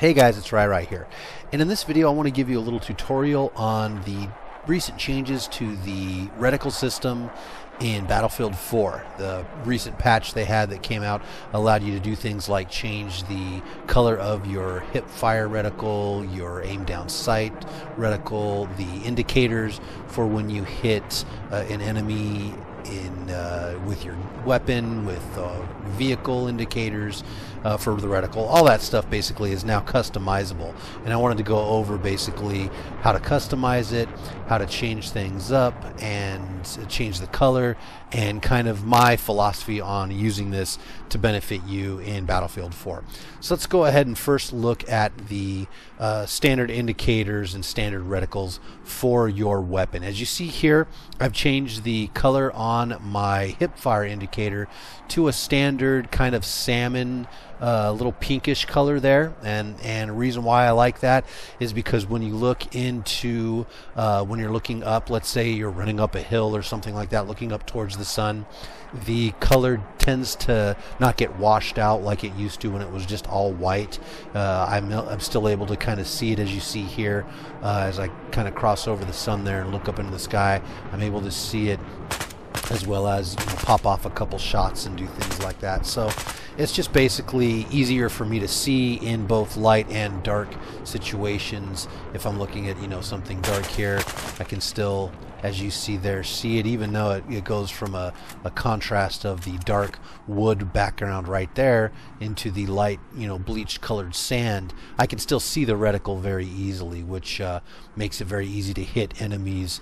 Hey guys, it's Rai here, and in this video I want to give you a little tutorial on the recent changes to the reticle system in Battlefield 4. The recent patch they had that came out allowed you to do things like change the color of your hip fire reticle, your aim down sight reticle, the indicators for when you hit an enemy with your weapon, with vehicle indicators for the reticle. All that stuff basically is now customizable, and I wanted to go over basically how to customize it, how to change things up and change the color, and kind of my philosophy on using this to benefit you in Battlefield 4. So let's go ahead and first look at the standard indicators and standard reticles for your weapon. As you see here, I've changed the color on my hip fire indicator to a standard kind of salmon, little pinkish color there, and the reason why I like that is because when you look into when you're looking up, let's say you're running up a hill or something like that, looking up towards the sun, the color tends to not get washed out like it used to when it was just all white. I'm still able to kind of see it, as you see here, as I kind of cross over the sun there and look up into the sky. I'm able to see it, as well as pop off a couple shots and do things like that. So it's just basically easier for me to see in both light and dark situations. If I'm looking at something dark here, I can still, as you see there, see it, even though it goes from a contrast of the dark wood background right there into the light, bleached colored sand. I can still see the reticle very easily, which makes it very easy to hit enemies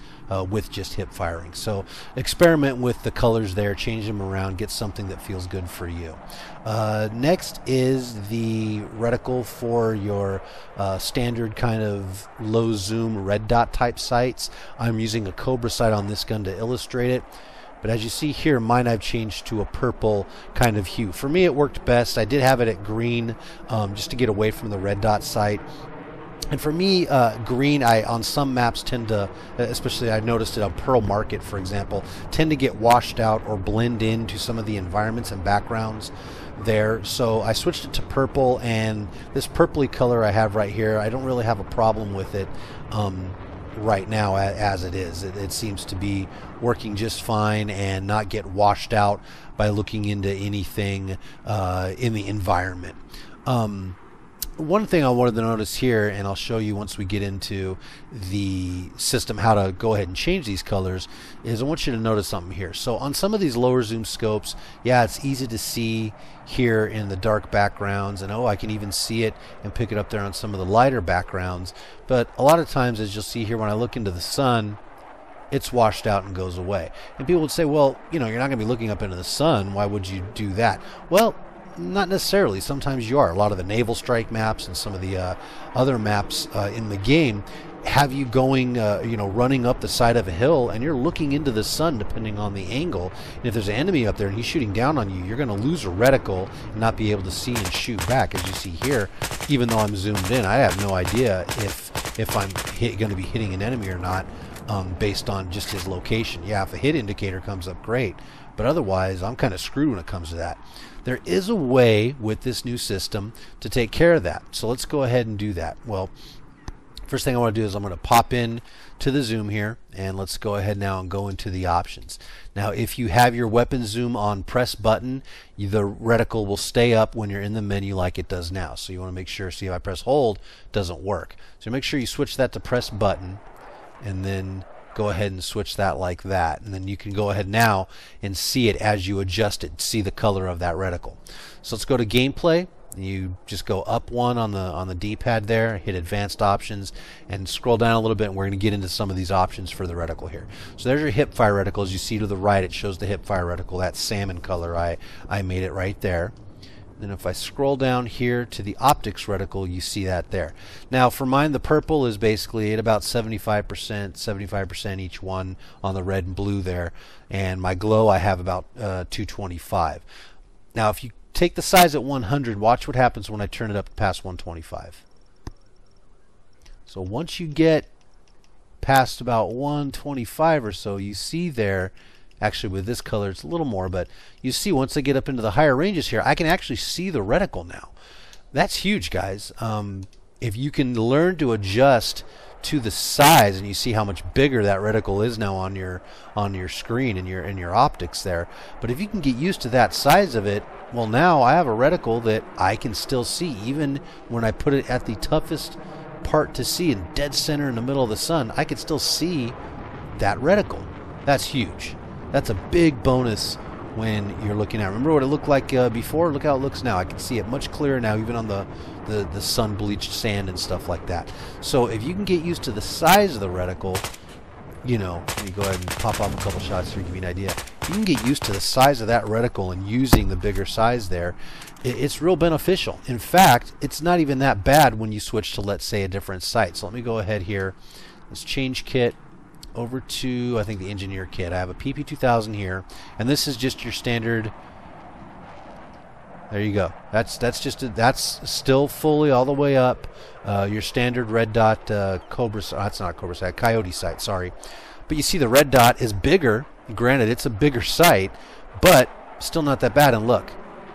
with just hip firing. So experiment with the colors there, change them around, get something that feels good for you. Next is the reticle for your standard kind of low zoom red dot type sights. I'm using a Cobra sight on this gun to illustrate it, but as you see here, mine I've changed to a purple kind of hue. For me it worked best. I did have it at green just to get away from the red dot sight. And for me, green, on some maps tend to, especially I noticed it on Pearl Market, for example, tend to get washed out or blend into some of the environments and backgrounds there. So I switched it to purple, and this purpley color I have right here, I don't really have a problem with it right now as it is. It seems to be working just fine and not get washed out by looking into anything in the environment. One thing I wanted to notice here, and I'll show you once we get into the system how to go ahead and change these colors, is I want you to notice something here. So on some of these lower zoom scopes, yeah, it's easy to see here in the dark backgrounds, and I can even see it and pick it up there on some of the lighter backgrounds. But a lot of times, as you'll see here, when I look into the sun, it's washed out and goes away. And people would say, well, you're not going to be looking up into the sun. Why would you do that? Well, not necessarily. Sometimes you are. A lot of the naval strike maps and some of the other maps in the game have you going, running up the side of a hill, and you're looking into the sun depending on the angle. And if there's an enemy up there and he's shooting down on you, you're going to lose a reticle and not be able to see and shoot back. As you see here, even though I'm zoomed in, I have no idea if I'm going to be hitting an enemy or not based on just his location. Yeah, if a hit indicator comes up, great. But otherwise, I'm kind of screwed when it comes to that. There is a way with this new system to take care of that. So let's go ahead and do that. Well, first thing I want to do is I'm going to pop in to the zoom here, and let's go ahead now and go into the options. Now, if you have your weapon zoom on press button, the reticle will stay up when you're in the menu like it does now. So you want to make sure, see if I press hold, it doesn't work. So make sure you switch that to press button, and then go ahead and switch that like that, and then you can go ahead now and see it as you adjust it, see the color of that reticle. So let's go to gameplay. You just go up one on the D-pad there, hit advanced options, and scroll down a little bit, and we're going to get into some of these options for the reticle here. So there's your hip fire reticle. As you see to the right, it shows the hip fire reticle, that salmon color. I made it right there. Then if I scroll down here to the optics reticle, you see that there. Now for mine, the purple is basically at about 75% each one on the red and blue there, and my glow I have about 225. Now if you take the size at 100, watch what happens when I turn it up past 125. So once you get past about 125 or so, you see there, actually with this color it's a little more, but you see once they get up into the higher ranges here, I can actually see the reticle now. That's huge, guys. If you can learn to adjust to the size, and you see how much bigger that reticle is now on your screen and your optics there. But if you can get used to that size of it, well, now I have a reticle that I can still see even when I put it at the toughest part to see in dead center in the middle of the sun. I can still see that reticle. That's huge. That's a big bonus when you're looking at. Remember what it looked like before? Look how it looks now. I can see it much clearer now, even on the sun bleached sand and stuff like that. So if you can get used to the size of the reticle, you know, let me go ahead and pop off a couple shots here to give you an idea. If you can get used to the size of that reticle and using the bigger size there, it's real beneficial. In fact, it's not even that bad when you switch to, let's say, a different sight. So let me go ahead here. Let's change kit over to, I think, the engineer kit. I have a PP2000 here, and this is just your standard. There you go. That's still fully all the way up. Your standard red dot Cobra. That's not Cobra sight. Coyote sight. Sorry, but you see the red dot is bigger. Granted, it's a bigger sight, but still not that bad. And look,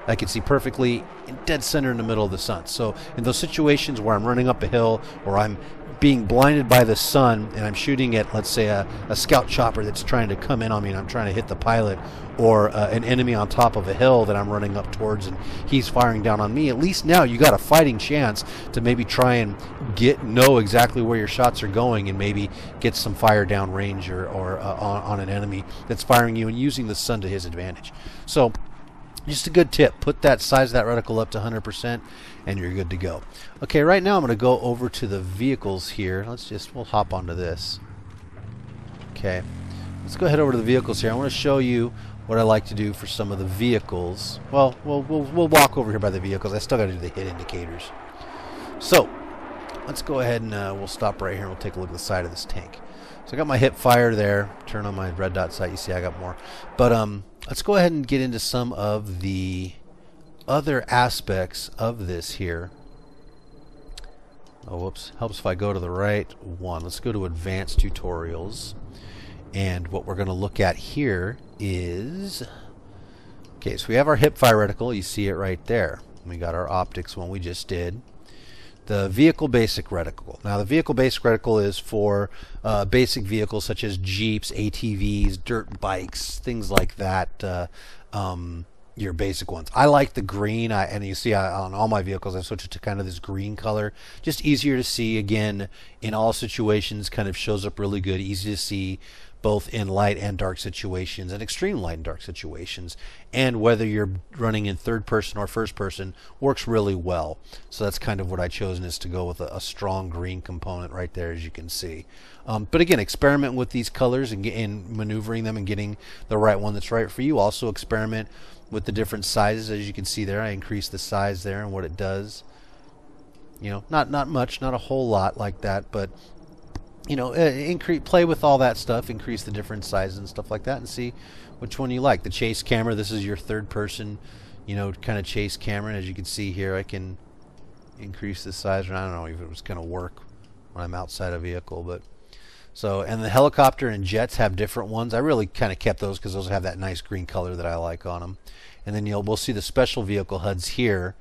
I can see perfectly in dead center in the middle of the sun. So in those situations where I'm running up a hill or I'm being blinded by the sun and I'm shooting at, let's say, a scout chopper that's trying to come in on me and I'm trying to hit the pilot, or an enemy on top of a hill that I'm running up towards and he's firing down on me, at least now you got a fighting chance to maybe try and know exactly where your shots are going and maybe get some fire down range or on an enemy that's firing you and using the sun to his advantage. So just a good tip. Put that size of that reticle up to 100% and you're good to go. Okay, right now I'm going to go over to the vehicles here. We'll hop onto this. Okay, let's go ahead over to the vehicles here. I want to show you what I like to do for some of the vehicles. Well, we'll walk over here by the vehicles. I still got to do the hit indicators. So let's go ahead and we'll stop right here and we'll take a look at the side of this tank. So I got my hip fire there. Turn on my red dot sight. You see I got more. But let's go ahead and get into some of the other aspects of this here. Oh, whoops. Helps if I go to the right one. Let's go to advanced tutorials. And what we're going to look at here is, okay, so we have our hip fire reticle. You see it right there. We got our optics one we just did. The vehicle basic reticle. Now the vehicle basic reticle is for basic vehicles such as Jeeps, ATVs, dirt bikes, things like that. Your basic ones. I like the green, and you see on all my vehicles I switched it to kind of this green color. Just easier to see, again, in all situations, kind of shows up really good, easy to see both in light and dark situations, and extreme light and dark situations. And whether you're running in third person or first person, works really well. So that's kind of what I chosen, is to go with a strong green component right there, as you can see. But again, experiment with these colors and maneuvering them and getting the right one that's right for you. Also experiment with the different sizes. As you can see there, I increased the size there and what it does. You know, not much, not a whole lot like that, but you know, play with all that stuff, increase the different sizes and stuff like that, and see which one you like. The chase camera, this is your third person, you know, kind of chase camera. And as you can see here, I can increase the size, and I don't know if it was going to work when I'm outside a vehicle, but so, and the helicopter and jets have different ones. I really kind of kept those because those have that nice green color that I like on them. And then we'll see the special vehicle HUDs here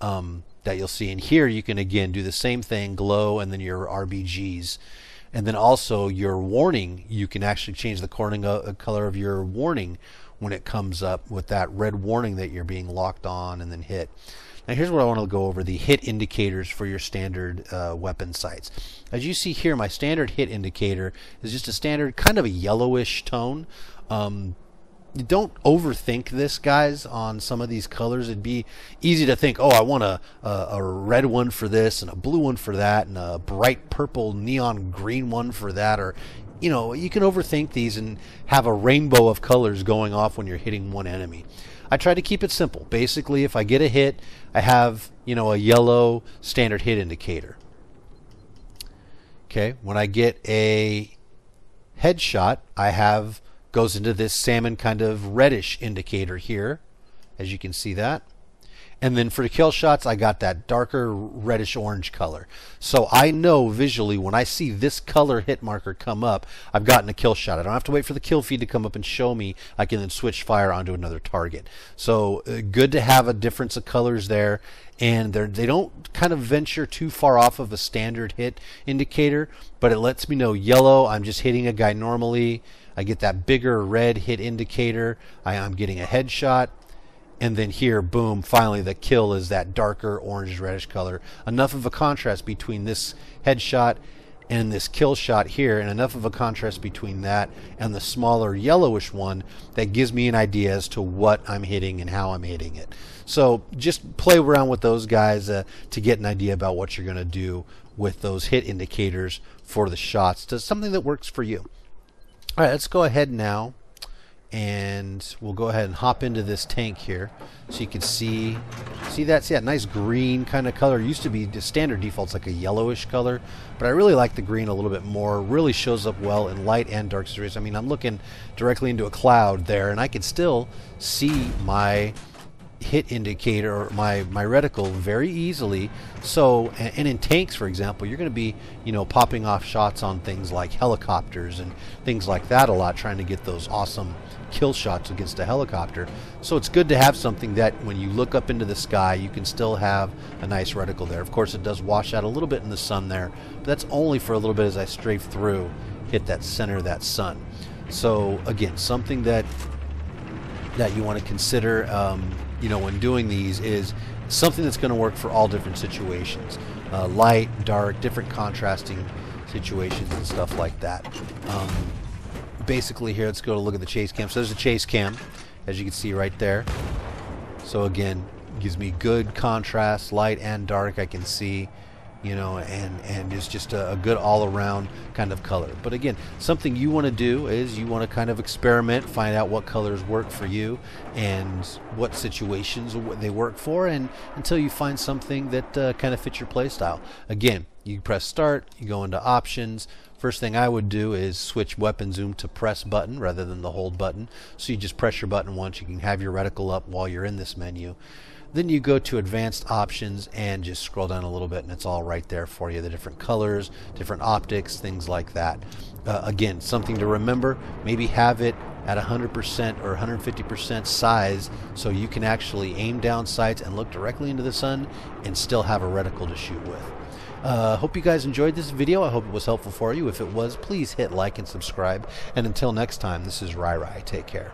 that you'll see. And here you can again do the same thing, glow, and then your RBGs. And then also your warning, you can actually change the color of your warning when it comes up with that red warning that you're being locked on and then hit. Now here's what I want to go over, the hit indicators for your standard weapon sights. As you see here, my standard hit indicator is just a standard kind of a yellowish tone. Don't overthink this, guys, on some of these colors. It'd be easy to think, oh, I want a red one for this and a blue one for that and a bright purple neon green one for that. Or, you know, you can overthink these and have a rainbow of colors going off when you're hitting one enemy. I try to keep it simple. Basically, if I get a hit, I have, you know, a yellow standard hit indicator. Okay, when I get a headshot, goes into this salmon kind of reddish indicator here, as you can see that. And then for the kill shots, I got that darker reddish orange color. So I know visually when I see this color hit marker come up, I've gotten a kill shot. I don't have to wait for the kill feed to come up and show me. I can then switch fire onto another target. So good to have a difference of colors there. And they don't kind of venture too far off of a standard hit indicator, but it lets me know yellow, I'm just hitting a guy normally. I get that bigger red hit indicator, I'm getting a headshot. And then here, boom, finally the kill is that darker orange reddish color. Enough of a contrast between this headshot and this kill shot here, and enough of a contrast between that and the smaller yellowish one that gives me an idea as to what I'm hitting and how I'm hitting it. So just play around with those guys to get an idea about what you're going to do with those hit indicators for the shots to something that works for you. All right, let's go ahead now and we'll go ahead and hop into this tank here so you can see that nice green kind of color. It used to be the standard default's like a yellowish color, but I really like the green a little bit more. Really shows up well in light and dark situations. I mean, I'm looking directly into a cloud there and I can still see my hit indicator or my reticle very easily. So, and in tanks, for example, you're going to be, popping off shots on things like helicopters and things like that a lot, trying to get those awesome kill shots against a helicopter. So it's good to have something that when you look up into the sky, you can still have a nice reticle there. Of course, it does wash out a little bit in the sun there, but that's only for a little bit as I strafe through, hit that center of that sun. So again, something that you want to consider when doing these is something that's going to work for all different situations, light, dark, different contrasting situations and stuff like that. Basically here, let's go to look at the chase cam. So there's a chase cam, as you can see right there. So again, gives me good contrast, light and dark. I can see, and it's just a good all-around kind of color. But again, something you want to do is you want to kind of experiment, find out what colors work for you and what situations they work for, and until you find something that kind of fits your play style. Again, you press start, you go into options. First thing I would do is switch weapon zoom to press button rather than the hold button. So you just press your button once, you can have your reticle up while you're in this menu. Then you go to advanced options and just scroll down a little bit and it's all right there for you. The different colors, different optics, things like that. Again, something to remember, maybe have it at 100% or 150% size so you can actually aim down sights and look directly into the sun and still have a reticle to shoot with. Hope you guys enjoyed this video. I hope it was helpful for you. If it was, please hit like and subscribe. And until next time, this is Rai. Take care.